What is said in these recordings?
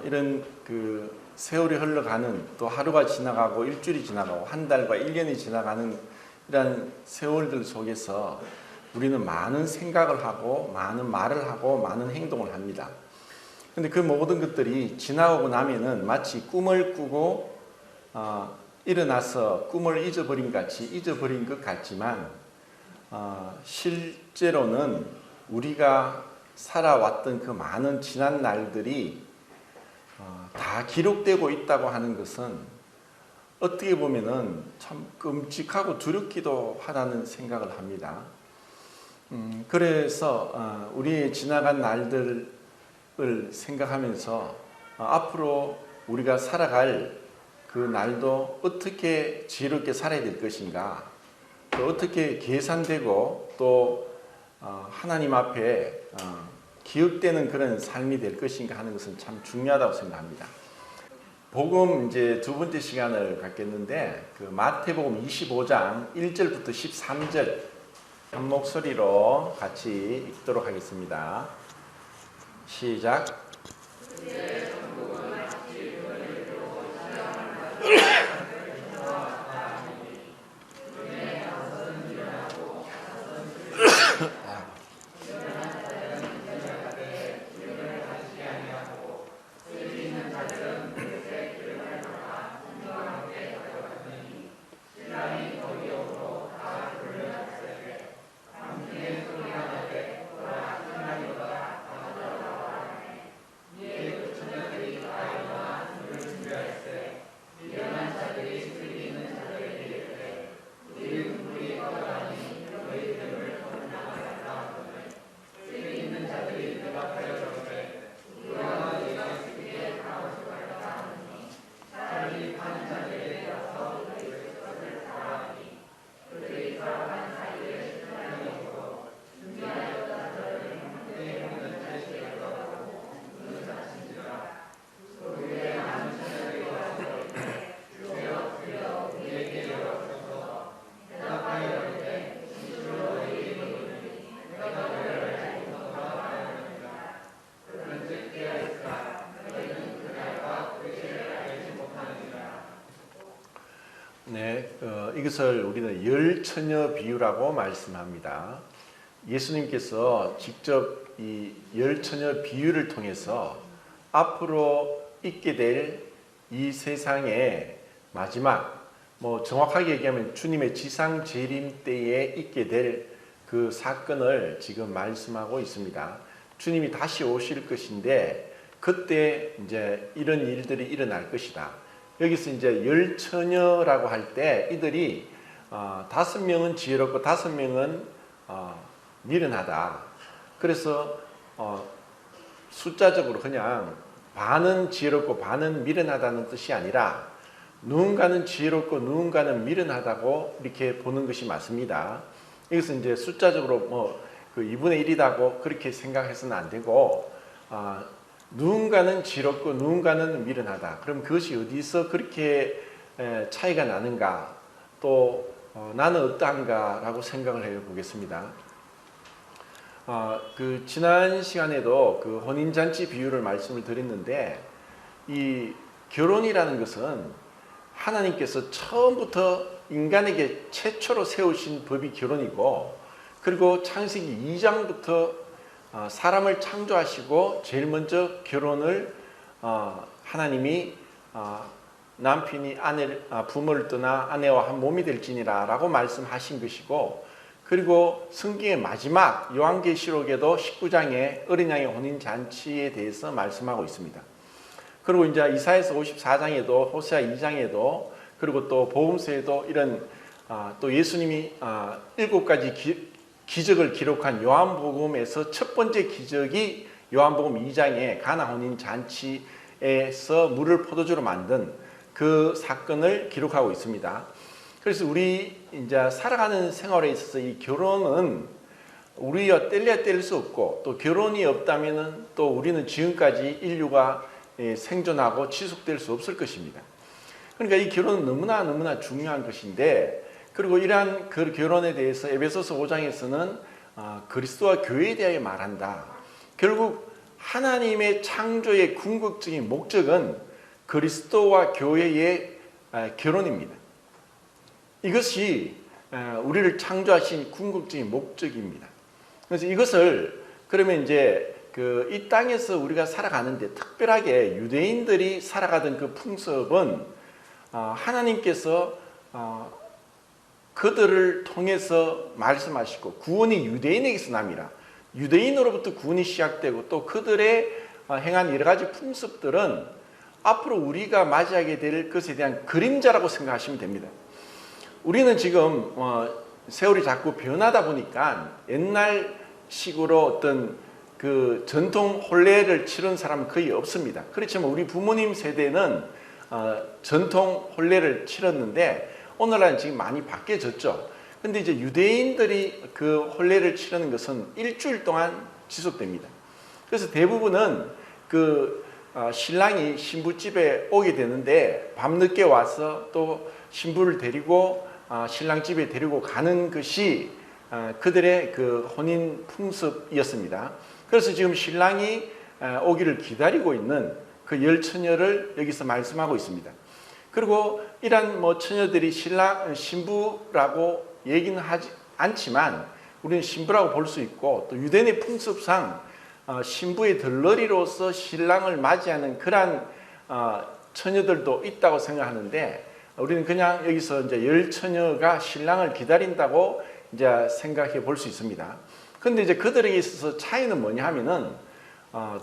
이런 그 세월이 흘러가는, 또 하루가 지나가고 일주일이 지나가고 한 달과 1년이 지나가는 이런 세월들 속에서 우리는 많은 생각을 하고 많은 말을 하고 많은 행동을 합니다. 근데 그 모든 것들이 지나오고 나면은 마치 꿈을 꾸고 일어나서 꿈을 잊어버린 것 같지만 실제로는 우리가 살아왔던 그 많은 지난 날들이 다 기록되고 있다고 하는 것은 어떻게 보면은 참 끔찍하고 두렵기도 하다는 생각을 합니다. 그래서 우리의 지나간 날들을 생각하면서 앞으로 우리가 살아갈 그 날도 어떻게 지혜롭게 살아야 될 것인가, 또 어떻게 계산되고 또 하나님 앞에 기억되는 그런 삶이 될 것인가 하는 것은 참 중요하다고 생각합니다. 복음 이제 두 번째 시간을 갖겠는데, 그 마태복음 25장 1절부터 13절 한 목소리로 같이 읽도록 하겠습니다. 시작. 네, 이것을 우리는 열처녀 비유라고 말씀합니다. 예수님께서 직접 이 열처녀 비유를 통해서 앞으로 있게 될 이 세상의 마지막, 정확하게 얘기하면 주님의 지상 재림 때에 있게 될 그 사건을 지금 말씀하고 있습니다. 주님이 다시 오실 것인데 그때 이제 이런 일들이 일어날 것이다. 여기서 이제 열처녀라고 할 때 이들이 5명은 지혜롭고 5명은 미련하다. 그래서 숫자적으로 그냥 반은 지혜롭고 반은 미련하다는 뜻이 아니라 누군가는 지혜롭고 누군가는 미련하다고 이렇게 보는 것이 맞습니다. 이것은 이제 숫자적으로 그 2분의 1이라고 그렇게 생각해서는 안 되고 누군가는 지혜롭고 누군가는 미련하다. 그럼 그것이 어디서 그렇게 차이가 나는가, 또 나는 어떠한가라고 생각을 해보겠습니다. 그 지난 시간에도 그 혼인잔치 비유를 말씀을 드렸는데, 이 결혼이라는 것은 하나님께서 처음부터 인간에게 최초로 세우신 법이 결혼이고, 그리고 창세기 2장부터 사람을 창조하시고 제일 먼저 결혼을 하나님이 남편이 부모를 떠나 아내와 한 몸이 될지니라 라고 말씀하신 것이고, 그리고 성경의 마지막 요한계시록에도 19장에 어린 양의 혼인잔치에 대해서 말씀하고 있습니다. 그리고 이제 이사야서 54장에도 호세아 2장에도 그리고 또 복음서에도 이런 또 예수님이 7가지 기적을 기록한 요한복음에서 첫 번째 기적이 요한복음 2장에 가나 혼인잔치에서 물을 포도주로 만든 그 사건을 기록하고 있습니다. 그래서 우리 이제 살아가는 생활에 있어서 이 결혼은 우리와 뗄래야 뗄 수 없고, 또 결혼이 없다면은 또 우리는 지금까지 인류가 생존하고 지속될 수 없을 것입니다. 그러니까 이 결혼은 너무나 중요한 것인데, 그리고 이러한 그 결혼에 대해서 에베소서 5장에서는 그리스도와 교회에 대하여 말한다. 결국 하나님의 창조의 궁극적인 목적은 그리스도와 교회의 결혼입니다. 이것이 우리를 창조하신 궁극적인 목적입니다. 그래서 이것을 그러면 이제 이 땅에서 우리가 살아가는데 특별하게 유대인들이 살아가던 그 풍습은 하나님께서 그들을 통해서 말씀하시고 구원이 유대인에게서 남이라. 유대인으로부터 구원이 시작되고 또 그들의 행한 여러 가지 풍습들은 앞으로 우리가 맞이하게 될 것에 대한 그림자라고 생각하시면 됩니다. 우리는 지금 세월이 자꾸 변하다 보니까 옛날식으로 어떤 그 전통 혼례를 치른 사람은 거의 없습니다. 그렇지만 우리 부모님 세대는 전통 혼례를 치렀는데 오늘날은 지금 많이 바뀌어졌죠. 근데 이제 유대인들이 그 혼례를 치르는 것은 일주일 동안 지속됩니다. 그래서 대부분은 신랑이 신부집에 오게 되는데 밤늦게 와서 또 신부를 데리고 신랑 집에 데리고 가는 것이 그들의 그 혼인 풍습이었습니다. 그래서 지금 신랑이 오기를 기다리고 있는 그 열 처녀를 여기서 말씀하고 있습니다. 그리고 이런 처녀들이 신부라고 얘기는 하지 않지만 우리는 신부라고 볼 수 있고 또 유대인의 풍습상 신부의 덜러리로서 신랑을 맞이하는 그러한 처녀들도 있다고 생각하는데 우리는 그냥 여기서 이제 열 처녀가 신랑을 기다린다고 이제 생각해 볼 수 있습니다. 그런데 이제 그들에게 있어서 차이는 뭐냐 하면은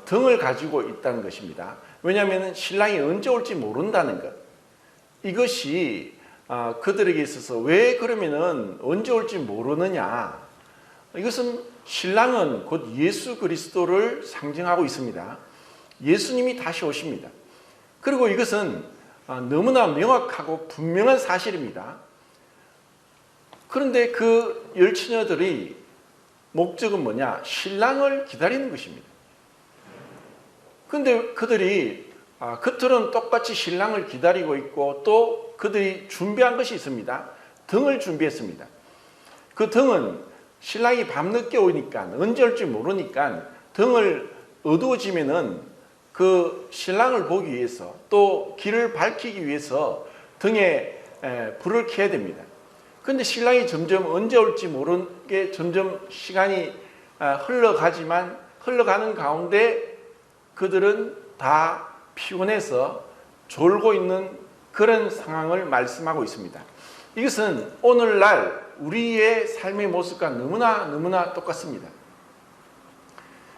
등을 가지고 있다는 것입니다. 왜냐하면 신랑이 언제 올지 모른다는 것. 이것이 그들에게 있어서 왜 그러면은 언제 올지 모르느냐. 이것은 신랑은 곧 예수 그리스도를 상징하고 있습니다. 예수님이 다시 오십니다. 그리고 이것은 너무나 명확하고 분명한 사실입니다. 그런데 그 열 처녀들이 목적은 뭐냐? 신랑을 기다리는 것입니다. 그런데 그들이 겉으로는 똑같이 신랑을 기다리고 있고 또 그들이 준비한 것이 있습니다. 등을 준비했습니다. 그 등은 신랑이 밤늦게 오니까 언제 올지 모르니까 등을 어두워지면은 그 신랑을 보기 위해서 또 길을 밝히기 위해서 등에 불을 켜야 됩니다. 그런데 신랑이 점점 언제 올지 모르게 점점 시간이 흘러가지만 흘러가는 가운데 그들은 다 피곤해서 졸고 있는 그런 상황을 말씀하고 있습니다. 이것은 오늘날 우리의 삶의 모습과 너무나 똑같습니다.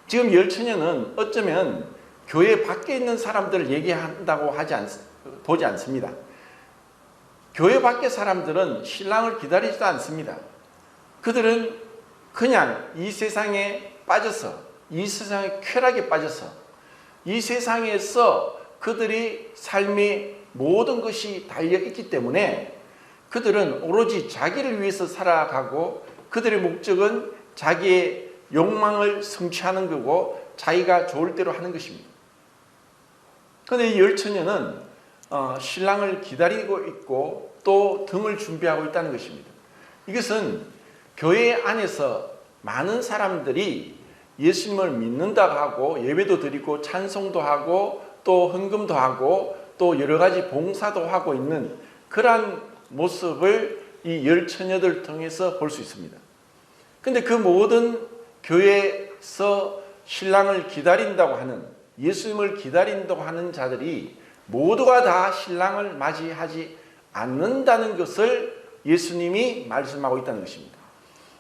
지금 열 처녀는 어쩌면 교회 밖에 있는 사람들을 얘기한다고 보지 않습니다. 교회 밖의 사람들은 신랑을 기다리지도 않습니다. 그들은 그냥 이 세상에 빠져서 이 세상의 쾌락에 빠져서 이 세상에서 그들이 삶의 모든 것이 달려있기 때문에 그들은 오로지 자기를 위해서 살아가고 그들의 목적은 자기의 욕망을 성취하는 거고 자기가 좋을 대로 하는 것입니다. 그런데 이 열 처녀는 신랑을 기다리고 있고 또 등을 준비하고 있다는 것입니다. 이것은 교회 안에서 많은 사람들이 예수님을 믿는다고 하고 예배도 드리고 찬송도 하고 또 헌금도 하고 또 여러 가지 봉사도 하고 있는 그러한 모습을 이 열 처녀들 통해서 볼 수 있습니다. 그런데 그 모든 교회에서 신랑을 기다린다고 하는 예수님을 기다린다고 하는 자들이 모두가 다 신랑을 맞이하지 않는다는 것을 예수님이 말씀하고 있다는 것입니다.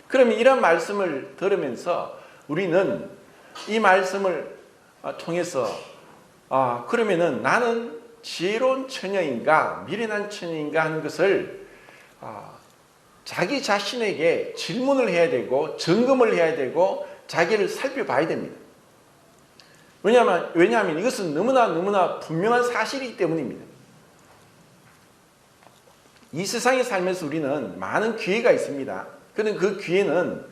그러면 이런 말씀을 들으면서 우리는 이 말씀을 통해서 그러면은 나는 지혜로운 처녀인가 미련한 처녀인가 하는 것을 자기 자신에게 질문을 해야 되고 점검을 해야 되고 자기를 살펴봐야 됩니다. 왜냐하면 이것은 너무나 분명한 사실이기 때문입니다. 이 세상에 살면서 우리는 많은 기회가 있습니다. 그런데 그 기회는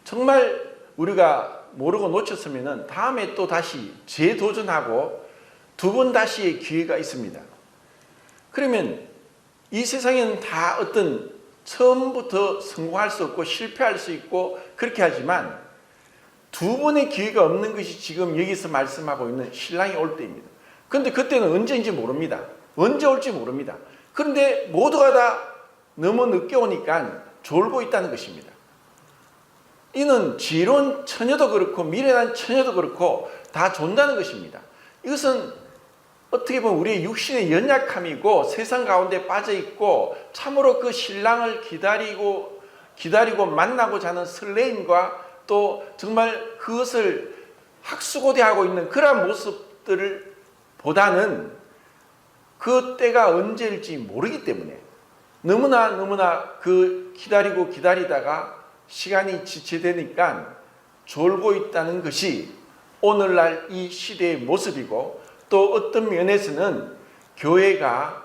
정말 우리가 모르고 놓쳤으면 다음에 또 다시 재도전하고 두 번 다시의 기회가 있습니다. 그러면 이 세상에는 다 처음부터 성공할 수 없고 실패할 수 있고 그렇게 하지만 두 번의 기회가 없는 것이 지금 여기서 말씀하고 있는 신랑이 올 때입니다. 그런데 그때는 언제인지 모릅니다. 언제 올지 모릅니다. 그런데 모두가 다 너무 늦게 오니까 졸고 있다는 것입니다. 이는 지혜로운 처녀도 그렇고 미련한 처녀도 그렇고 다 존다는 것입니다. 이것은 어떻게 보면 우리의 육신의 연약함이고 세상 가운데 빠져있고 참으로 그 신랑을 기다리고 만나고자 하는 설레임과 또 정말 그것을 학수고대하고 있는 그러한 모습들을 보다는 그 때가 언제일지 모르기 때문에 너무나 그 기다리다가 시간이 지체되니까 졸고 있다는 것이 오늘날 이 시대의 모습이고, 또 어떤 면에서는 교회가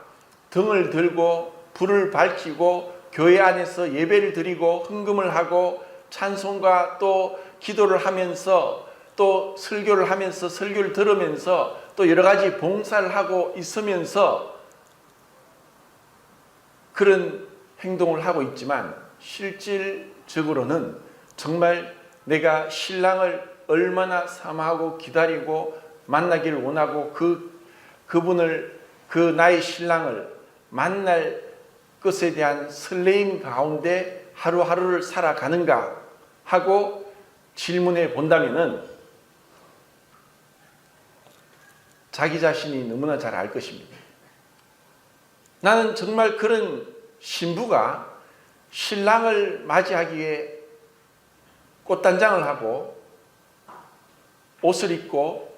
등을 들고 불을 밝히고 교회 안에서 예배를 드리고 헌금을 하고 찬송과 또 기도를 하면서 또 설교를 하면서 설교를 들으면서 또 여러 가지 봉사를 하고 있으면서 그런 행동을 하고 있지만, 실질적으로는 정말 내가 신랑을 얼마나 사모하고 기다리고 만나기를 원하고 그분을, 그 나의 신랑을 만날 것에 대한 설레임 가운데 하루하루를 살아가는가 하고 질문해 본다면은 자기 자신이 너무나 잘 알 것입니다. 나는 정말 그런 신부가 신랑을 맞이하기 위해 꽃단장을 하고 옷을 입고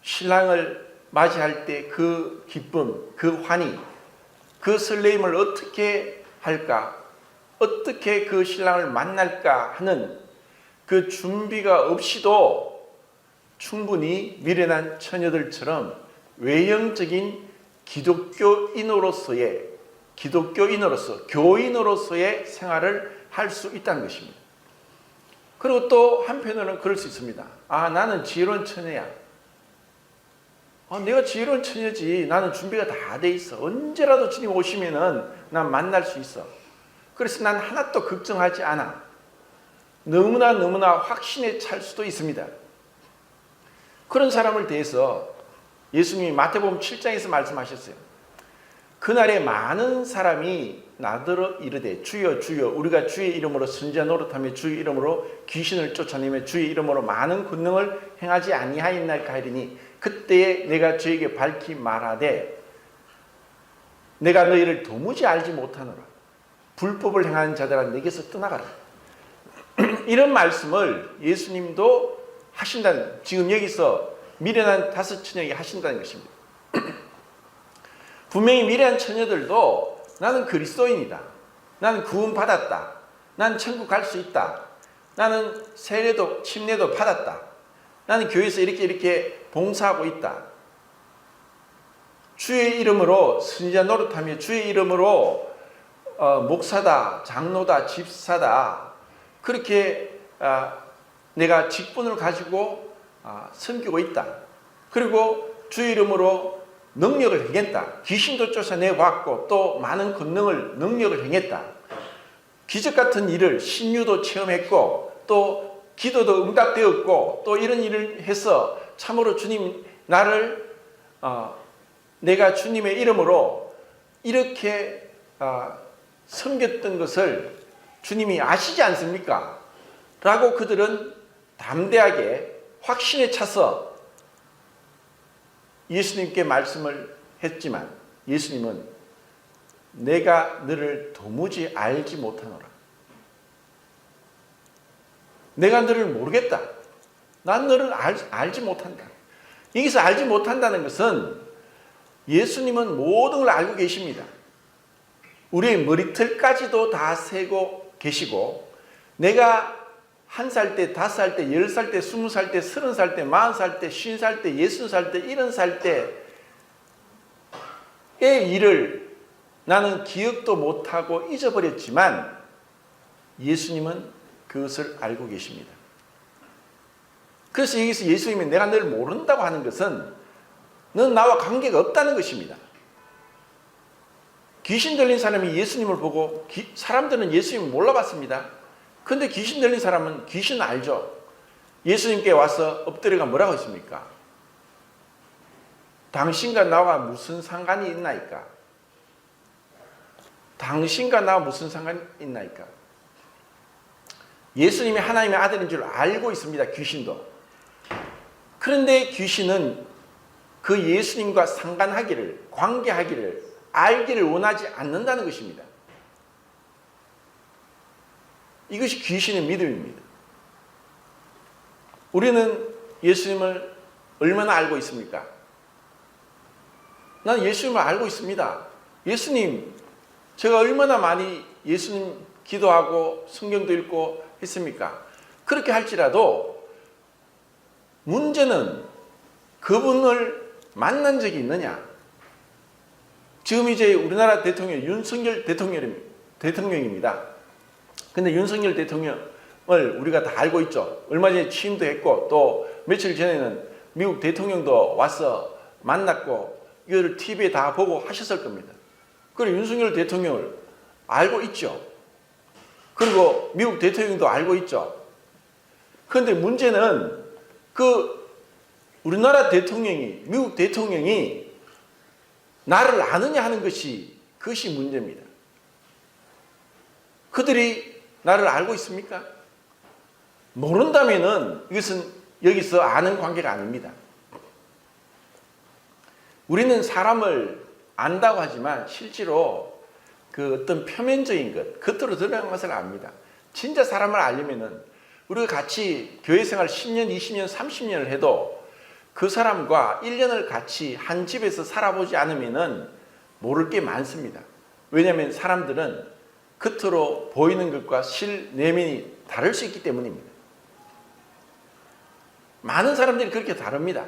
신랑을 맞이할 때 그 기쁨, 그 환희, 그 설레임을 어떻게 할까, 어떻게 그 신랑을 만날까 하는 그 준비가 없이도 충분히 미련한 처녀들처럼 외형적인 교인으로서의 생활을 할 수 있다는 것입니다. 그리고 또 한편으로는 그럴 수 있습니다. 나는 지혜로운 처녀야. 내가 지혜로운 처녀지. 나는 준비가 다 돼 있어. 언제라도 주님 오시면은 난 만날 수 있어. 그래서 난 하나도 걱정하지 않아. 너무나 확신에 찰 수도 있습니다. 그런 사람을 대해서 예수님이 마태복음 7장에서 말씀하셨어요. 그날에 많은 사람이 나더러 이르되 주여 주여 우리가 주의 이름으로 선지자 노릇하며 주의 이름으로 귀신을 쫓아내며 주의 이름으로 많은 권능을 행하지 아니하였나이까 하리니, 그때에 내가 저에게 밝히 말하되 내가 너희를 도무지 알지 못하노라. 불법을 행하는 자들아 내게서 떠나가라. 이런 말씀을 예수님도 하신다는, 지금 여기서 미련한 다섯 처녀에게 하신다는 것입니다. 분명히 미련한 처녀들도 나는 그리스도인이다. 나는 구원받았다. 나는 천국 갈 수 있다. 나는 세례도 침례도 받았다. 나는 교회에서 이렇게 봉사하고 있다. 주의 이름으로 선지자 노릇하며 주의 이름으로 목사다, 장로다, 집사다. 그렇게 내가 직분을 가지고 섬기고 있다. 그리고 주의 이름으로 능력을 행했다. 귀신도 쫓아내왔고 또 많은 능력을 행했다. 기적 같은 일을 신유도 체험했고 또 기도도 응답되었고 또 이런 일을 해서 참으로 주님 나를 내가 주님의 이름으로 이렇게 섬겼던 것을 주님이 아시지 않습니까? 라고 그들은 담대하게 확신에 차서 예수님께 말씀을 했지만, 예수님은 내가 너를 도무지 알지 못하노라. 내가 너를 모르겠다. 난 너를 알지 못한다. 여기서 알지 못한다는 것은 예수님은 모든 걸 알고 계십니다. 우리의 머리털까지도 다 세고 계시고, 내가 1살 때, 5살 때, 10살 때, 20살 때, 30살 때, 40살 때, 50살 때, 60살 때, 70살 때의 일을 나는 기억도 못하고 잊어버렸지만 예수님은 그것을 알고 계십니다. 그래서 여기서 예수님이 내가 너를 모른다고 하는 것은 넌 나와 관계가 없다는 것입니다. 귀신 들린 사람이 예수님을 보고 사람들은 예수님을 몰라봤습니다. 근데 귀신 들린 사람은 귀신 알죠. 예수님께 와서 엎드려가 뭐라고 했습니까? 당신과 나와 무슨 상관이 있나이까? 당신과 나와 무슨 상관이 있나이까? 예수님이 하나님의 아들인 줄 알고 있습니다. 귀신도. 그런데 귀신은 그 예수님과 상관하기를, 관계하기를, 알기를 원하지 않는다는 것입니다. 이것이 귀신의 믿음입니다. 우리는 예수님을 얼마나 알고 있습니까? 난 예수님을 알고 있습니다. 예수님, 제가 얼마나 많이 예수님 기도하고 성경도 읽고 했습니까? 그렇게 할지라도 문제는 그분을 만난 적이 있느냐? 지금 이제 우리나라 대통령 윤석열 대통령입니다. 근데 윤석열 대통령을 우리가 다 알고 있죠. 얼마 전에 취임도 했고 또 며칠 전에는 미국 대통령도 와서 만났고 이거를 TV에 다 보고 하셨을 겁니다. 그리고 윤석열 대통령을 알고 있죠. 그리고 미국 대통령도 알고 있죠. 그런데 문제는 그 우리나라 대통령이, 미국 대통령이 나를 아느냐 하는 그것이 문제입니다. 그들이 나를 알고 있습니까? 모른다면은 이것은 여기서 아는 관계가 아닙니다. 우리는 사람을 안다고 하지만 실제로 그 어떤 표면적인 것, 겉으로 드러난 것을 압니다. 진짜 사람을 알려면은 우리가 같이 교회 생활 10년, 20년, 30년을 해도 그 사람과 1년을 같이 한 집에서 살아보지 않으면은 모를 게 많습니다. 왜냐하면 사람들은 겉으로 보이는 것과 실 내면이 다를 수 있기 때문입니다. 많은 사람들이 그렇게 다릅니다.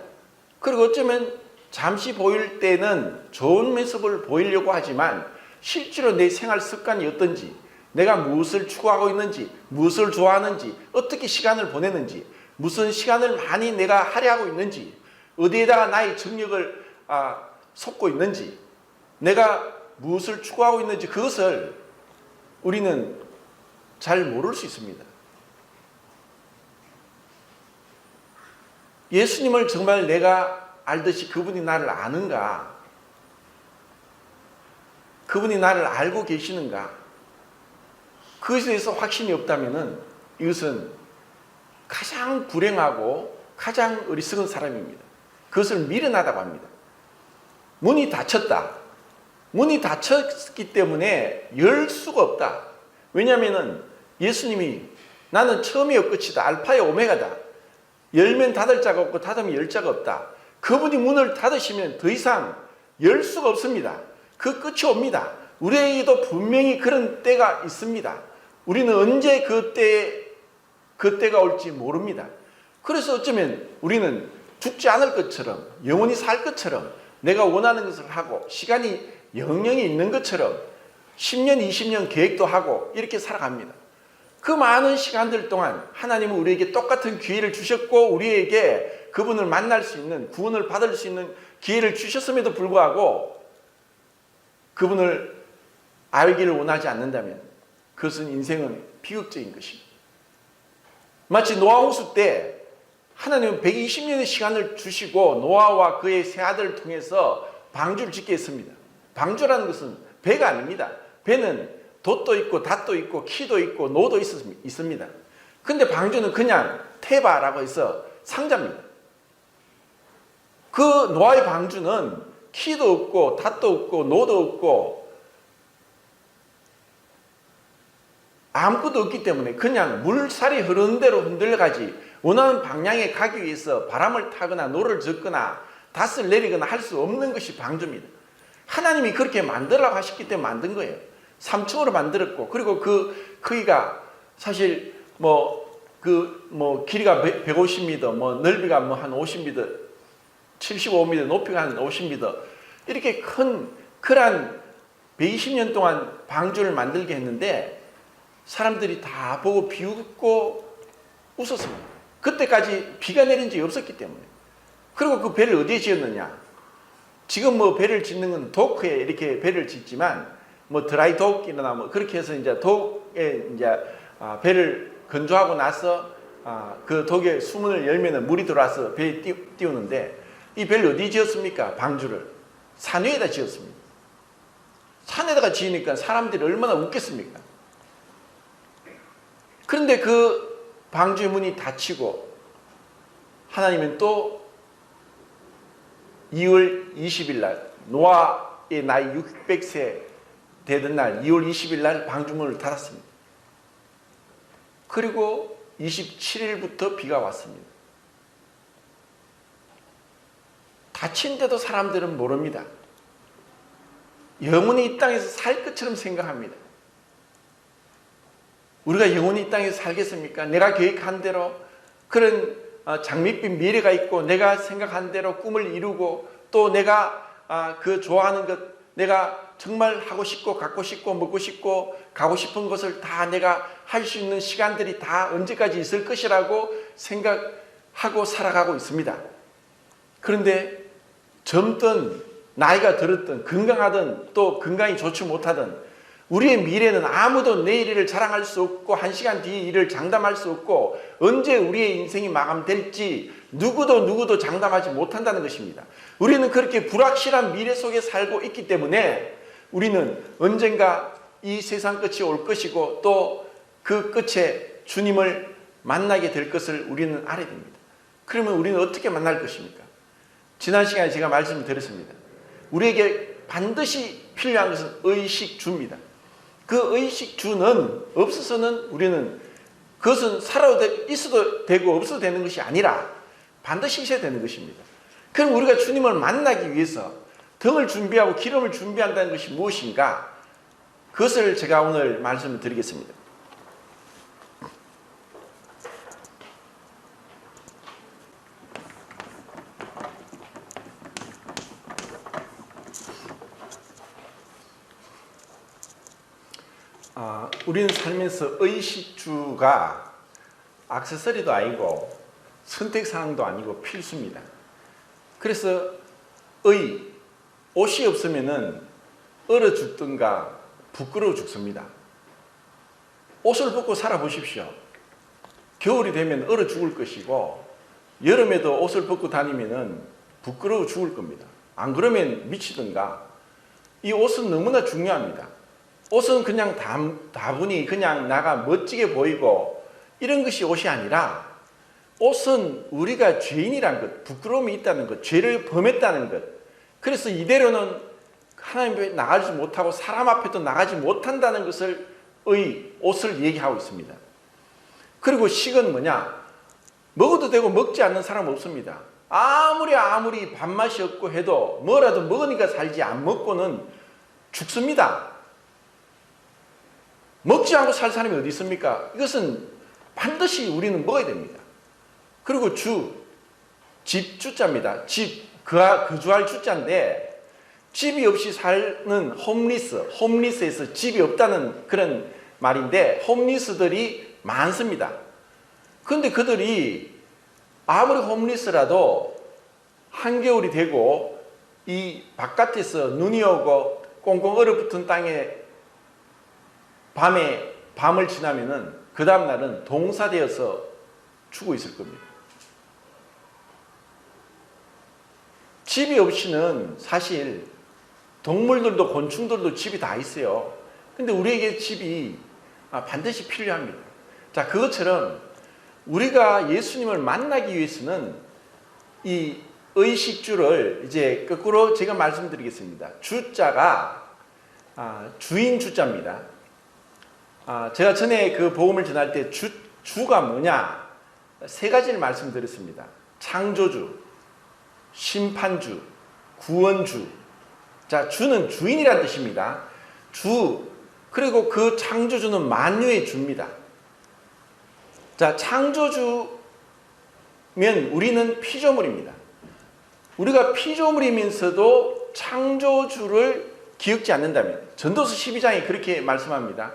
그리고 어쩌면 잠시 보일 때는 좋은 모습을 보이려고 하지만 실제로 내 생활 습관이 어떤지, 내가 무엇을 추구하고 있는지, 무엇을 좋아하는지, 어떻게 시간을 보내는지, 무슨 시간을 많이 내가 할애하고 있는지, 어디에다가 나의 정력을 쏟고 있는지, 내가 무엇을 추구하고 있는지 그것을 우리는 잘 모를 수 있습니다. 예수님을 정말 내가 알듯이 그분이 나를 아는가? 그분이 나를 알고 계시는가? 그것에 대해서 확신이 없다면 이것은 가장 불행하고 가장 어리석은 사람입니다. 그것을 미련하다고 합니다. 문이 닫혔다. 문이 닫혔기 때문에 열 수가 없다. 왜냐하면 예수님이 나는 처음이요 끝이다. 알파요 오메가다. 열면 닫을 자가 없고 닫으면 열 자가 없다. 그분이 문을 닫으시면 더 이상 열 수가 없습니다. 그 끝이 옵니다. 우리에게도 분명히 그런 때가 있습니다. 우리는 언제 그때가 올지 모릅니다. 그래서 어쩌면 우리는 죽지 않을 것처럼 영원히 살 것처럼 내가 원하는 것을 하고 시간이 영영이 있는 것처럼 10년, 20년 계획도 하고 이렇게 살아갑니다. 그 많은 시간들 동안 하나님은 우리에게 똑같은 기회를 주셨고 우리에게 그분을 만날 수 있는, 구원을 받을 수 있는 기회를 주셨음에도 불구하고 그분을 알기를 원하지 않는다면 그것은 인생은 비극적인 것입니다. 마치 노아 홍수 때 하나님은 120년의 시간을 주시고 노아와 그의 세 아들을 통해서 방주를 짓게 했습니다. 방주라는 것은 배가 아닙니다. 배는 돛도 있고 닷도 있고 키도 있고 노도 있습니다. 근데 방주는 그냥 테바라고 해서 상자입니다. 그 노아의 방주는 키도 없고 닷도 없고 노도 없고 아무것도 없기 때문에 그냥 물살이 흐르는 대로 흔들려가지 원하는 방향에 가기 위해서 바람을 타거나 노를 젓거나 닷을 내리거나 할 수 없는 것이 방주입니다. 하나님이 그렇게 만들라고 하셨기 때문에 만든 거예요. 3층으로 만들었고 그리고 그 크기가 사실 길이가 150m, 넓이가 한 50m, 75m, 높이가 한 50m 이렇게 큰 그런 120년 동안 방주를 만들게 했는데 사람들이 다 보고 비웃고 웃었습니다. 그때까지 비가 내린 적이 없었기 때문에. 그리고 그 배를 어디에 지었느냐? 지금 배를 짓는 건 도크에 이렇게 배를 짓지만 드라이 도크나 그렇게 해서 이제 도크에 이제 배를 건조하고 나서 그 독에 수문을 열면은 물이 들어와서 배에 띄우는데 이 배를 어디 지었습니까? 방주를 산 위에다 지었습니다. 산에다가 지으니까 사람들이 얼마나 웃겠습니까? 그런데 그 방주의 문이 닫히고 하나님은 또 2월 20일 날 노아의 나이 600세 되던 날 2월 20일 날 방주문을 닫았습니다. 그리고 27일부터 비가 왔습니다. 닫힌데도 사람들은 모릅니다. 영원히 이 땅에서 살 것처럼 생각합니다. 우리가 영원히 이 땅에서 살겠습니까? 내가 계획한 대로 그런 장밋빛 미래가 있고 내가 생각한 대로 꿈을 이루고 또 내가 그 좋아하는 것 내가 정말 하고 싶고 갖고 싶고 먹고 싶고 가고 싶은 것을 다 내가 할 수 있는 시간들이 다 언제까지 있을 것이라고 생각하고 살아가고 있습니다. 그런데 젊든 나이가 들었든 건강하든 또 건강이 좋지 못하든 우리의 미래는 아무도 내일 일을 자랑할 수 없고 한 시간 뒤 일을 장담할 수 없고 언제 우리의 인생이 마감될지 누구도 장담하지 못한다는 것입니다. 우리는 그렇게 불확실한 미래 속에 살고 있기 때문에 우리는 언젠가 이 세상 끝이 올 것이고 또 그 끝에 주님을 만나게 될 것을 우리는 알아야 됩니다. 그러면 우리는 어떻게 만날 것입니까? 지난 시간에 제가 말씀을 드렸습니다. 우리에게 반드시 필요한 것은 의식주입니다. 그 의식주는 없어서는 우리는 그것은 살아도 있어도 되고 없어도 되는 것이 아니라 반드시 있어야 되는 것입니다. 그럼 우리가 주님을 만나기 위해서 등을 준비하고 기름을 준비한다는 것이 무엇인가? 그것을 제가 오늘 말씀을 드리겠습니다. 우리는 살면서 의식주가 액세서리도 아니고 선택사항도 아니고 필수입니다. 그래서 옷이 없으면 얼어 죽든가 부끄러워 죽습니다. 옷을 벗고 살아보십시오. 겨울이 되면 얼어 죽을 것이고 여름에도 옷을 벗고 다니면 부끄러워 죽을 겁니다. 안 그러면 미치든가. 이 옷은 너무나 중요합니다. 옷은 그냥 다분히 그냥 나가 멋지게 보이고 이런 것이 옷이 아니라 옷은 우리가 죄인이란 것, 부끄러움이 있다는 것, 죄를 범했다는 것. 그래서 이대로는 하나님 앞에 나가지 못하고 사람 앞에도 나가지 못한다는 것을 옷을 얘기하고 있습니다. 그리고 식은 뭐냐? 먹어도 되고 먹지 않는 사람 없습니다. 아무리 밥맛이 없고 해도 뭐라도 먹으니까 살지 안 먹고는 죽습니다. 먹지 않고 살 사람이 어디 있습니까? 이것은 반드시 우리는 먹어야 됩니다. 그리고 집 주자입니다. 거주할 주자인데 집이 없이 사는 홈리스에서 집이 없다는 그런 말인데 홈리스들이 많습니다. 그런데 그들이 아무리 홈리스라도 한겨울이 되고 이 바깥에서 눈이 오고 꽁꽁 얼어붙은 땅에 밤을 지나면은 그 다음날은 동사되어서 죽어 있을 겁니다. 집이 없이는 사실 동물들도 곤충들도 집이 다 있어요. 근데 우리에게 집이 반드시 필요합니다. 자, 그것처럼 우리가 예수님을 만나기 위해서는 이 의식주를 이제 거꾸로 제가 말씀드리겠습니다. 주자가 주인 주자입니다. 제가 전에 그 복음을 전할 때 주가 뭐냐? 세 가지를 말씀드렸습니다. 창조주, 심판주, 구원주. 자, 주는 주인이라는 뜻입니다. 그리고 그 창조주는 만유의 주입니다. 자, 창조주면 우리는 피조물입니다. 우리가 피조물이면서도 창조주를 기억지 않는다면, 전도서 12장에 그렇게 말씀합니다.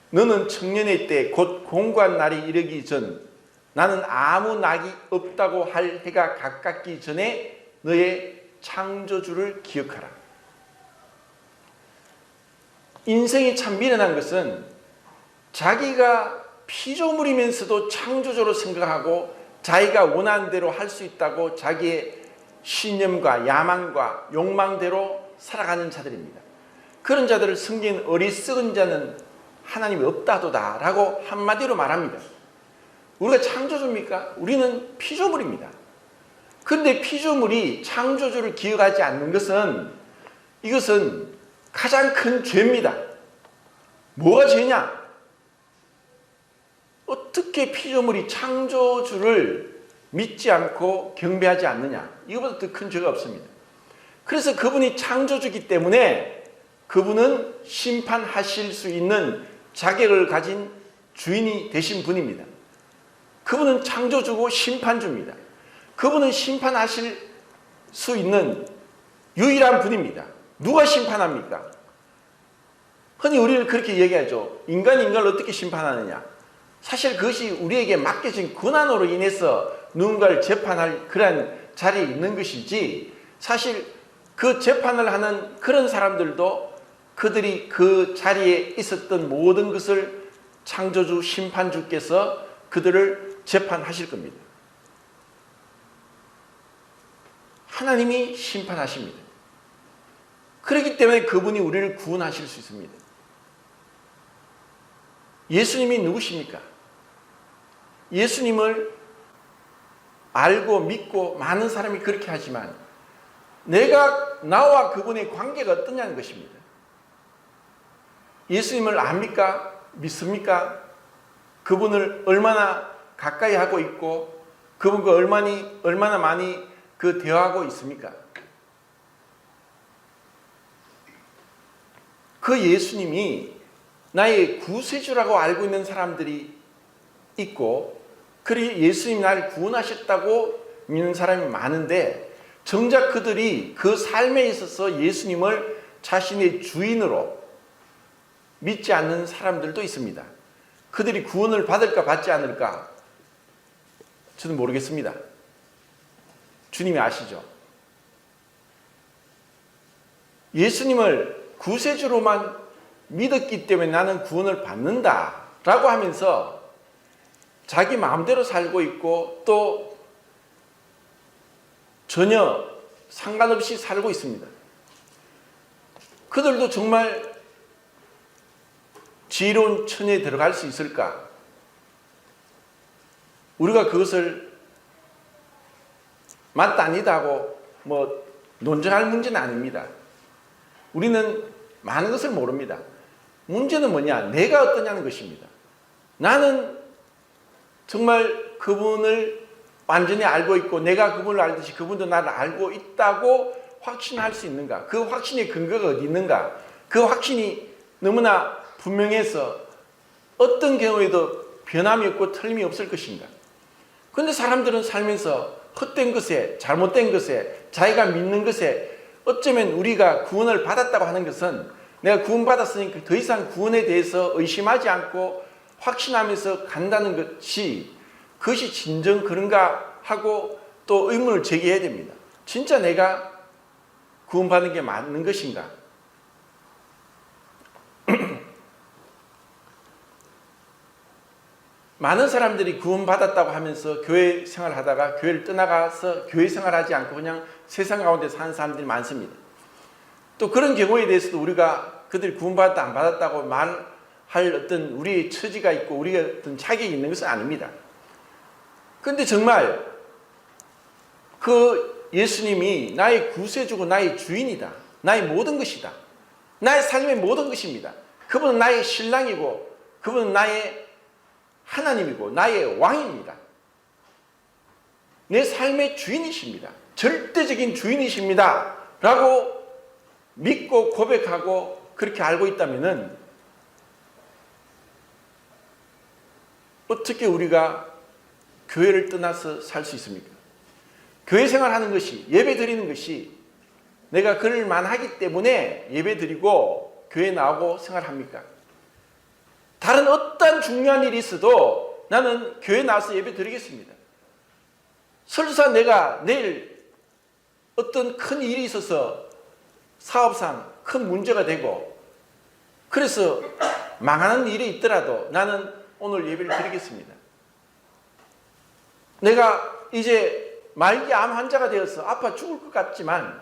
너는 청년의 때 곧 공고한 날이 이르기 전 나는 아무 낙이 없다고 할 해가 가깝기 전에 너의 창조주를 기억하라. 인생이 참 미련한 것은 자기가 피조물이면서도 창조주로 생각하고 자기가 원하는 대로 할 수 있다고 자기의 신념과 야망과 욕망대로 살아가는 자들입니다. 그런 자들을 성경은 어리석은 자는 하나님이 없다도다 라고 한마디로 말합니다. 우리가 창조주입니까? 우리는 피조물입니다. 그런데 피조물이 창조주를 기억하지 않는 것은 이것은 가장 큰 죄입니다. 뭐가 죄냐? 어떻게 피조물이 창조주를 믿지 않고 경배하지 않느냐? 이거보다 더 큰 죄가 없습니다. 그래서 그분이 창조주이기 때문에 그분은 심판하실 수 있는 자격을 가진 주인이 되신 분입니다. 그분은 창조주고 심판주입니다. 그분은 심판하실 수 있는 유일한 분입니다. 누가 심판합니까? 흔히 우리는 그렇게 얘기하죠. 인간이 인간을 어떻게 심판하느냐? 사실 그것이 우리에게 맡겨진 고난으로 인해서 누군가를 재판할 그런 자리에 있는 것이지, 사실 그 재판을 하는 그런 사람들도 그들이 그 자리에 있었던 모든 것을 창조주 심판주께서 그들을 재판하실 겁니다. 하나님이 심판하십니다. 그렇기 때문에 그분이 우리를 구원하실 수 있습니다. 예수님이 누구십니까? 예수님을 알고 믿고 많은 사람이 그렇게 하지만 나와 그분의 관계가 어떠냐는 것입니다. 예수님을 압니까? 믿습니까? 그분을 얼마나 가까이 하고 있고 그분과 얼마나 많이 대화하고 있습니까? 그 예수님이 나의 구세주라고 알고 있는 사람들이 있고, 그리고 예수님이 나를 구원하셨다고 믿는 사람이 많은데, 정작 그들이 그 삶에 있어서 예수님을 자신의 주인으로 믿지 않는 사람들도 있습니다. 그들이 구원을 받을까 받지 않을까 저는 모르겠습니다. 주님이 아시죠? 예수님을 구세주로만 믿었기 때문에 나는 구원을 받는다라고 하면서 자기 마음대로 살고 있고 또 전혀 상관없이 살고 있습니다. 그들도 정말 지혜로운 처녀에 들어갈 수 있을까? 우리가 그것을 맞다 아니다 하고 논쟁할 문제는 아닙니다. 우리는 많은 것을 모릅니다. 문제는 뭐냐? 내가 어떠냐는 것입니다. 나는 정말 그분을 완전히 알고 있고 내가 그분을 알듯이 그분도 나를 알고 있다고 확신할 수 있는가? 그 확신의 근거가 어디 있는가? 그 확신이 너무나 분명해서 어떤 경우에도 변함이 없고 틀림이 없을 것인가? 그런데 사람들은 살면서 헛된 것에, 잘못된 것에, 자기가 믿는 것에, 어쩌면 우리가 구원을 받았다고 하는 것은 내가 구원받았으니까 더 이상 구원에 대해서 의심하지 않고 확신하면서 간다는 그것이 진정 그런가 하고 또 의문을 제기해야 됩니다. 진짜 내가 구원받는 게 맞는 것인가? 많은 사람들이 구원받았다고 하면서 교회 생활하다가 교회를 떠나가서 교회 생활하지 않고 그냥 세상 가운데 사는 사람들이 많습니다. 또 그런 경우에 대해서도 우리가 그들이 구원받았다 안 받았다고 말할 어떤 우리의 처지가 있고 우리가 어떤 자격이 있는 것은 아닙니다. 그런데 정말 그 예수님이 나의 구세주고 나의 주인이다. 나의 모든 것이다. 나의 삶의 모든 것입니다. 그분은 나의 신랑이고 그분은 나의 하나님이고 나의 왕입니다. 내 삶의 주인이십니다. 절대적인 주인이십니다. 라고 믿고 고백하고 그렇게 알고 있다면 어떻게 우리가 교회를 떠나서 살 수 있습니까? 교회 생활하는 것이, 예배 드리는 것이 내가 그럴 만하기 때문에 예배 드리고 교회 나오고 생활합니까? 다른 어떤 중요한 일이 있어도 나는 교회 나와서 예배 드리겠습니다. 설사 내가 내일 어떤 큰 일이 있어서 사업상 큰 문제가 되고 그래서 망하는 일이 있더라도 나는 오늘 예배를 드리겠습니다. 내가 이제 말기 암 환자가 되어서 아파 죽을 것 같지만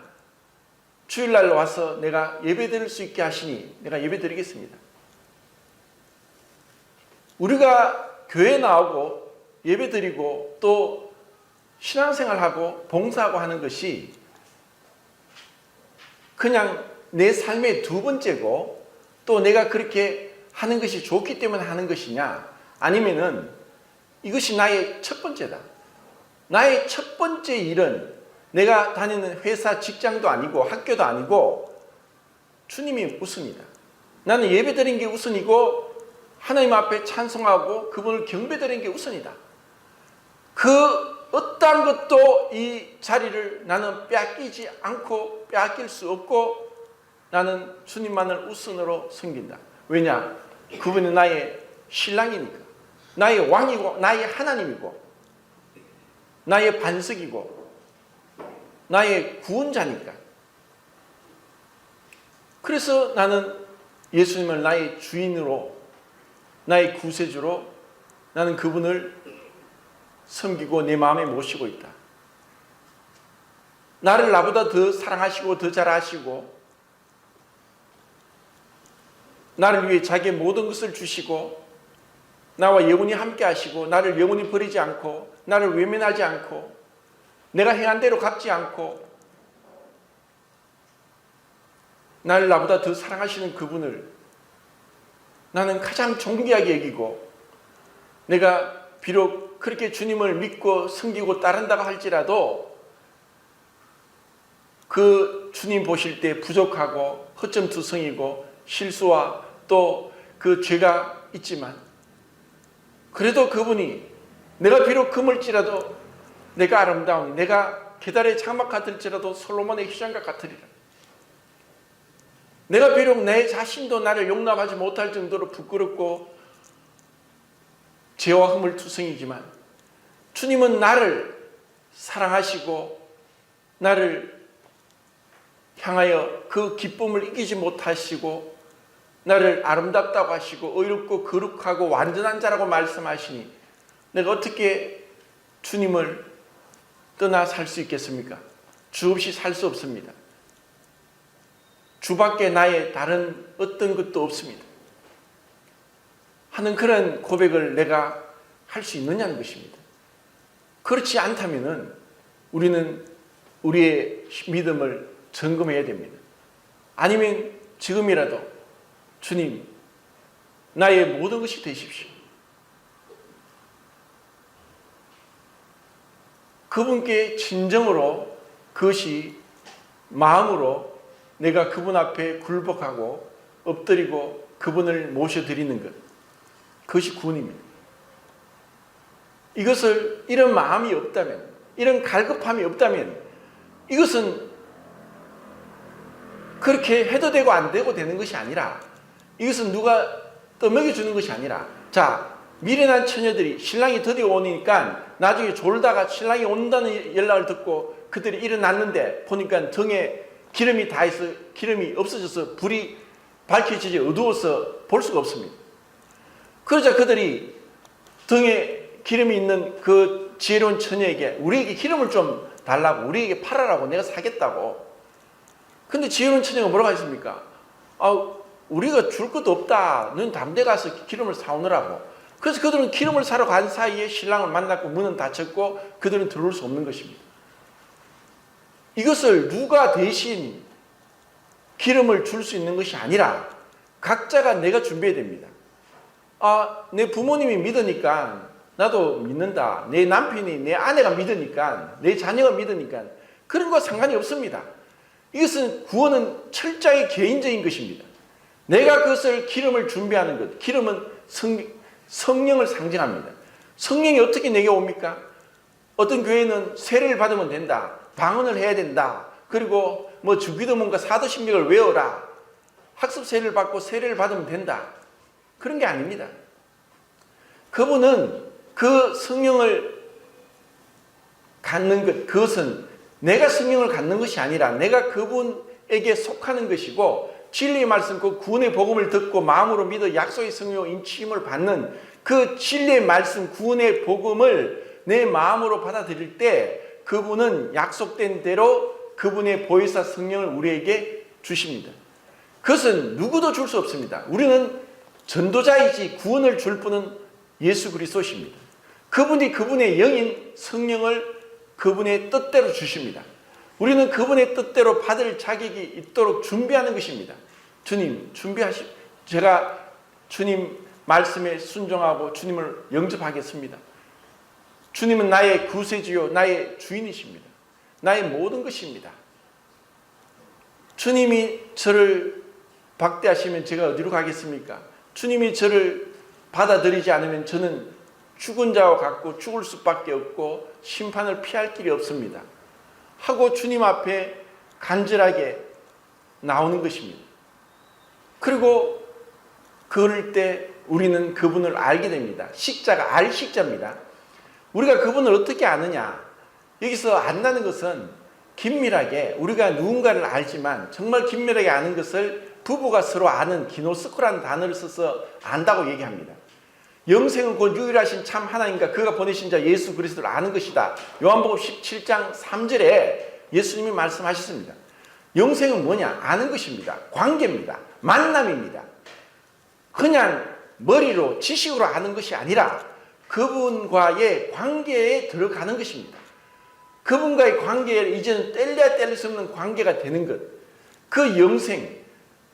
주일날 와서 내가 예배 드릴 수 있게 하시니 내가 예배 드리겠습니다. 우리가 교회 나오고 예배 드리고 또 신앙생활하고 봉사하고 하는 것이 그냥 내 삶의 두 번째고 또 내가 그렇게 하는 것이 좋기 때문에 하는 것이냐, 아니면은 이것이 나의 첫 번째다. 나의 첫 번째 일은 내가 다니는 회사 직장도 아니고 학교도 아니고 주님이 우선이다. 나는 예배 드린 게 우선이고 하나님 앞에 찬송하고 그분을 경배드리는 게 우선이다. 그 어떠한 것도 이 자리를 나는 빼앗기지 않고 빼앗길 수 없고 나는 주님만을 우선으로 섬긴다. 왜냐? 그분은 나의 신랑이니까. 나의 왕이고 나의 하나님이고 나의 반석이고 나의 구원자니까. 그래서 나는 예수님을 나의 주인으로 나의 구세주로 나는 그분을 섬기고 내 마음에 모시고 있다. 나를 나보다 더 사랑하시고 더 잘 아시고 나를 위해 자기의 모든 것을 주시고 나와 영원히 함께 하시고 나를 영원히 버리지 않고 나를 외면하지 않고 내가 행한 대로 갚지 않고 나를 나보다 더 사랑하시는 그분을 나는 가장 존귀하게 여기고 내가 비록 그렇게 주님을 믿고 섬기고 따른다고 할지라도 그 주님 보실 때 부족하고 허점투성이고 실수와 또 그 죄가 있지만 그래도 그분이 내가 비록 금을지라도 내가 아름다운 내가 계달의 장막 같을지라도 솔로몬의 휘장과 같으리라. 내가 비록 내 자신도 나를 용납하지 못할 정도로 부끄럽고 죄와 허물투성이지만 주님은 나를 사랑하시고 나를 향하여 그 기쁨을 이기지 못하시고 나를 아름답다고 하시고 의롭고 거룩하고 완전한 자라고 말씀하시니 내가 어떻게 주님을 떠나 살 수 있겠습니까? 주 없이 살 수 없습니다. 주밖에 나의 다른 어떤 것도 없습니다. 하는 그런 고백을 내가 할 수 있느냐는 것입니다. 그렇지 않다면 우리는 우리의 믿음을 점검해야 됩니다. 아니면 지금이라도 주님, 나의 모든 것이 되십시오. 그분께 진정으로 그것이 마음으로 내가 그분 앞에 굴복하고 엎드리고 그분을 모셔드리는 것, 그것이 구원입니다. 이것을 이런 마음이 없다면, 이런 갈급함이 없다면 이것은 그렇게 해도 되고 안 되고 되는 것이 아니라 이것은 누가 떠먹여주는 것이 아니라 자, 미련한 처녀들이 신랑이 드디어 오니까 나중에 졸다가 신랑이 온다는 연락을 듣고 그들이 일어났는데 보니까 등에 기름이 다 있어 기름이 없어져서 불이 밝혀지지 어두워서 볼 수가 없습니다. 그러자 그들이 등에 기름이 있는 그 지혜로운 처녀에게 우리에게 기름을 좀 달라고 우리에게 팔아라고 내가 사겠다고. 근데 지혜로운 처녀가 뭐라고 했습니까? 우리가 줄 것도 없다. 넌 다른 데 가서 기름을 사오느라고. 그래서 그들은 기름을 사러 간 사이에 신랑을 만났고 문은 닫혔고 그들은 들어올 수 없는 것입니다. 이것을 누가 대신 기름을 줄 수 있는 것이 아니라 각자가 내가 준비해야 됩니다. 내 부모님이 믿으니까 나도 믿는다. 내 남편이 내 아내가 믿으니까 내 자녀가 믿으니까 그런 거 상관이 없습니다. 이것은 구원은 철저히 개인적인 것입니다. 내가 그것을 기름을 준비하는 것. 기름은 성령을 상징합니다. 성령이 어떻게 내게 옵니까? 어떤 교회는 세례를 받으면 된다. 방언을 해야 된다. 그리고 주기도문과 사도신명을 외워라. 학습 세례를 받고 세례를 받으면 된다. 그런 게 아닙니다. 그분은 그 성령을 갖는 것, 그것은 내가 성령을 갖는 것이 아니라 내가 그분에게 속하는 것이고 진리의 말씀, 그 구원의 복음을 듣고 마음으로 믿어 약속의 성령 인치힘을 받는 그 진리의 말씀, 구원의 복음을 내 마음으로 받아들일 때 그분은 약속된 대로 그분의 보혜사 성령을 우리에게 주십니다. 그것은 누구도 줄 수 없습니다. 우리는 전도자이지 구원을 줄 분은 예수 그리스도십니다. 그분이 그분의 영인 성령을 그분의 뜻대로 주십니다. 우리는 그분의 뜻대로 받을 자격이 있도록 준비하는 것입니다. 주님 제가 주님 말씀에 순종하고 주님을 영접하겠습니다. 주님은 나의 구세주요 나의 주인이십니다. 나의 모든 것입니다. 주님이 저를 박대하시면 제가 어디로 가겠습니까? 주님이 저를 받아들이지 않으면 저는 죽은 자와 같고 죽을 수밖에 없고 심판을 피할 길이 없습니다. 하고 주님 앞에 간절하게 나오는 것입니다. 그리고 그럴 때 우리는 그분을 알게 됩니다. 식자가 알 식자입니다. 우리가 그분을 어떻게 아느냐? 여기서 안다는 것은 긴밀하게 우리가 누군가를 알지만 정말 긴밀하게 아는 것을 부부가 서로 아는 기노스코라는 단어를 써서 안다고 얘기합니다. 영생은 곧 유일하신 참 하나님과 그가 보내신 자 예수 그리스도를 아는 것이다. 요한복음 17장 3절에 예수님이 말씀하셨습니다. 영생은 뭐냐? 아는 것입니다. 관계입니다. 만남입니다. 그냥 머리로 지식으로 아는 것이 아니라 그분과의 관계에 들어가는 것입니다. 그분과의 관계에 이제는 뗄래야 뗄 수 없는 관계가 되는 것. 그 영생,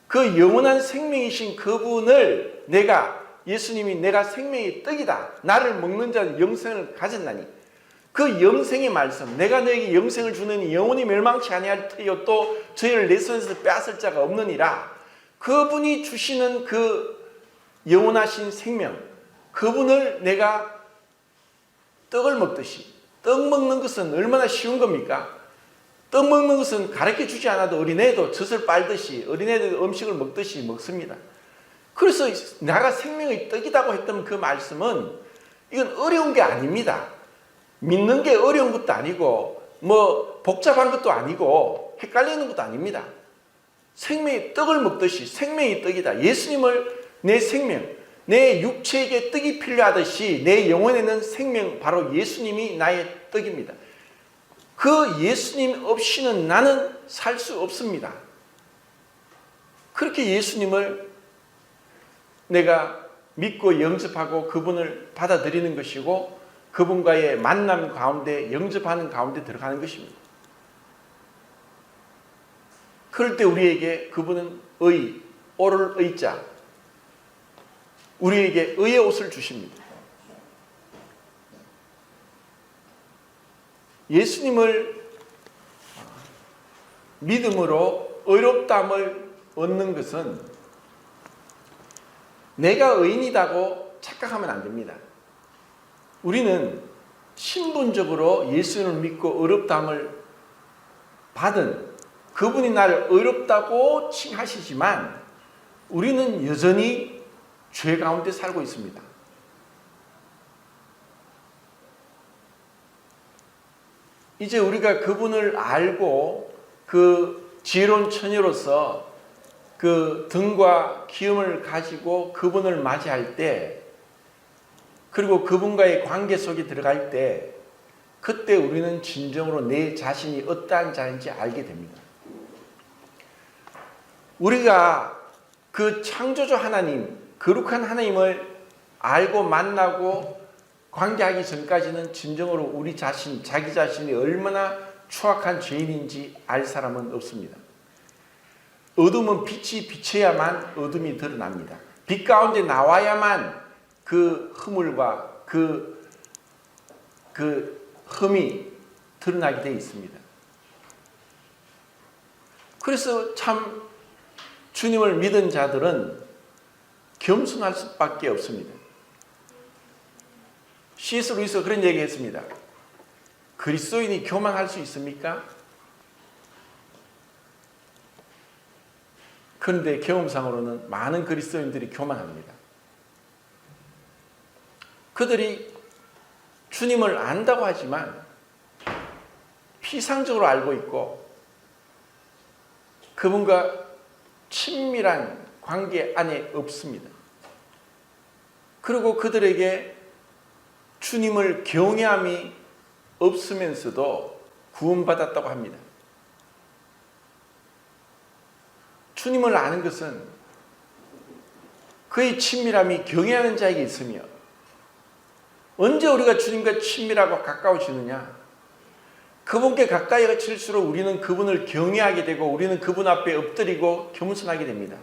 그 영원한 생명이신 그분을 예수님이 내가 생명의 떡이다. 나를 먹는 자는 영생을 가졌나니. 그 영생의 말씀, 내가 너에게 영생을 주느니 영원히 멸망치 아니할 터이요 또 저희를 내 손에서 빼앗을 자가 없느니라. 그분이 주시는 그 영원하신 생명, 그분을 내가 떡을 먹듯이, 떡 먹는 것은 얼마나 쉬운 겁니까? 떡 먹는 것은 가르쳐 주지 않아도 어린애도 젖을 빨듯이, 어린애도 음식을 먹듯이 먹습니다. 그래서 내가 생명의 떡이라고 했던 그 말씀은 이건 어려운 게 아닙니다. 믿는 게 어려운 것도 아니고 뭐 복잡한 것도 아니고 헷갈리는 것도 아닙니다. 생명의 떡을 먹듯이 생명의 떡이다. 예수님을 내 생명, 내 육체에게 떡이 필요하듯이 내 영혼에는 생명, 바로 예수님이 나의 떡입니다. 그 예수님 없이는 나는 살 수 없습니다. 그렇게 예수님을 내가 믿고 영접하고 그분을 받아들이는 것이고 그분과의 만남 가운데 영접하는 가운데 들어가는 것입니다. 그럴 때 우리에게 그분은 오를 의자, 우리에게 의의 옷을 주십니다. 예수님을 믿음으로 의롭다함을 얻는 것은 내가 의인이라고 착각하면 안 됩니다. 우리는 신분적으로 예수님을 믿고 의롭다함을 받은 그분이 나를 의롭다고 칭하시지만 우리는 여전히 죄 가운데 살고 있습니다. 이제 우리가 그분을 알고 그 지혜로운 처녀로서 그 등과 기음을 가지고 그분을 맞이할 때 그리고 그분과의 관계 속에 들어갈 때 그때 우리는 진정으로 내 자신이 어떠한 자인지 알게 됩니다. 우리가 그 창조주 하나님, 거룩한 하나님을 알고 만나고 관계하기 전까지는 진정으로 우리 자신, 자기 자신이 얼마나 추악한 죄인인지 알 사람은 없습니다. 어둠은 빛이 비쳐야만 어둠이 드러납니다. 빛 가운데 나와야만 그 허물과 그 흠이 드러나게 되어 있습니다. 그래서 참 주님을 믿은 자들은 겸손할 수밖에 없습니다. C.S. 루이스가 그런 얘기 했습니다. 그리스도인이 교만할 수 있습니까? 그런데 경험상으로는 많은 그리스도인들이 교만합니다. 그들이 주님을 안다고 하지만 피상적으로 알고 있고 그분과 친밀한 관계 안에 없습니다. 그리고 그들에게 주님을 경외함이 없으면서도 구원받았다고 합니다. 주님을 아는 것은 그의 친밀함이 경외하는 자에게 있으며, 언제 우리가 주님과 친밀하고 가까워지느냐? 그분께 가까이 칠수록 우리는 그분을 경외하게 되고 우리는 그분 앞에 엎드리고 겸손하게 됩니다.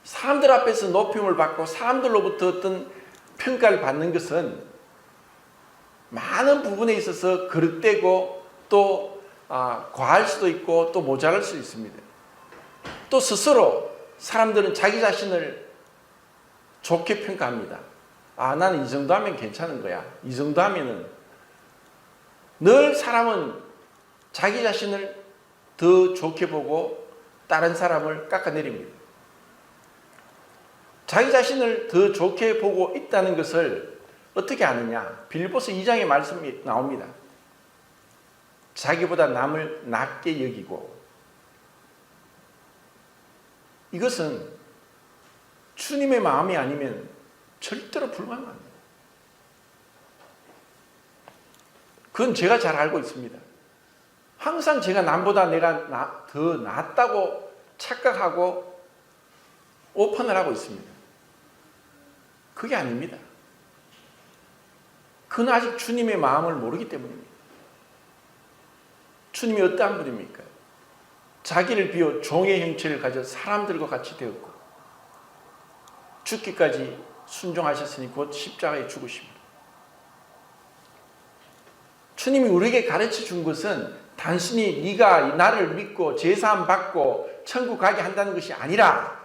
사람들 앞에서 높임을 받고 사람들로부터 어떤 평가를 받는 것은 많은 부분에 있어서 그릇되고 또 과할 수도 있고 또 모자랄 수 있습니다. 또 스스로 사람들은 자기 자신을 좋게 평가합니다. 나는 이 정도 하면 괜찮은 거야. 이 정도 하면은, 늘 사람은 자기 자신을 더 좋게 보고 다른 사람을 깎아내립니다. 자기 자신을 더 좋게 보고 있다는 것을 어떻게 아느냐? 빌립보서 2장의 말씀이 나옵니다. 자기보다 남을 낮게 여기고, 이것은 주님의 마음이 아니면 절대로 불가능합니다. 그건 제가 잘 알고 있습니다. 항상 제가 남보다 내가 더 낫다고 착각하고 오판을 하고 있습니다. 그게 아닙니다. 그건 아직 주님의 마음을 모르기 때문입니다. 주님이 어떠한 분입니까? 자기를 비워 종의 형체를 가져 사람들과 같이 되었고 죽기까지 순종하셨으니 곧 십자가에 죽으십니다. 주님이 우리에게 가르쳐 준 것은 단순히 네가 나를 믿고 제사함 받고 천국 가게 한다는 것이 아니라,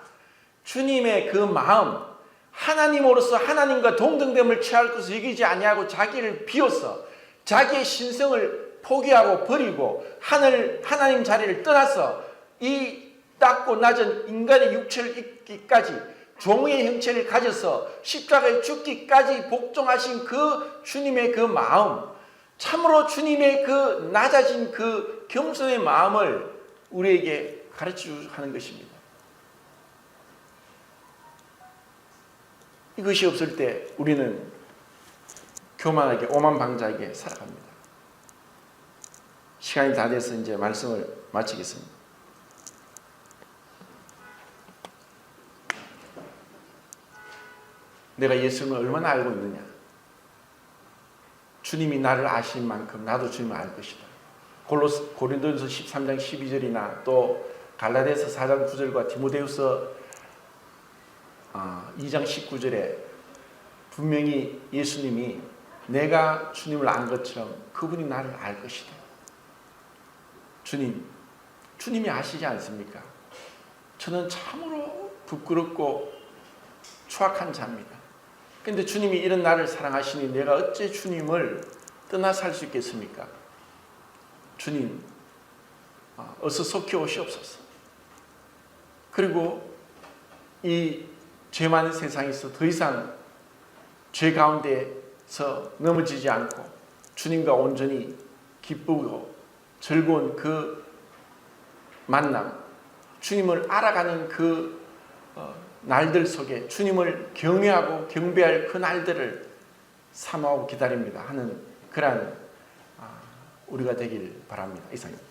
주님의 그 마음, 하나님으로서 하나님과 동등됨을 취할 것을 여기지 아니하고 자기를 비워서 자기의 신성을 포기하고 버리고 하나님 자리를 떠나서 이 낮고 낮은 인간의 육체를 입기까지 종의 형체를 가져서 십자가에 죽기까지 복종하신 그 주님의 그 마음, 참으로 주님의 그 낮아진 그 겸손의 마음을 우리에게 가르쳐 하는 것입니다. 이것이 없을 때 우리는 교만하게 오만방자하게 살아갑니다. 시간이 다 돼서 이제 말씀을 마치겠습니다. 내가 예수님을 얼마나 알고 있느냐? 주님이 나를 아신 만큼 나도 주님을 알 것이다. 고린도전서 13장 12절이나 또 갈라디아서 4장 9절과 디모데후서 2장 19절에 분명히 예수님이 내가 주님을 안 것처럼 그분이 나를 알 것이다. 주님이 아시지 않습니까? 저는 참으로 부끄럽고 추악한 자입니다. 그런데 주님이 이런 나를 사랑하시니 내가 어째 주님을 떠나 살 수 있겠습니까? 주님, 어서 속히 오시옵소서. 그리고 이 죄 많은 세상에서 더 이상 죄 가운데서 넘어지지 않고 주님과 온전히 기쁘고 즐거운 그 만남, 주님을 알아가는 그 날들 속에 주님을 경외하고 경배할 그 날들을 사모하고 기다립니다 하는 그러한 우리가 되길 바랍니다. 이상입니다.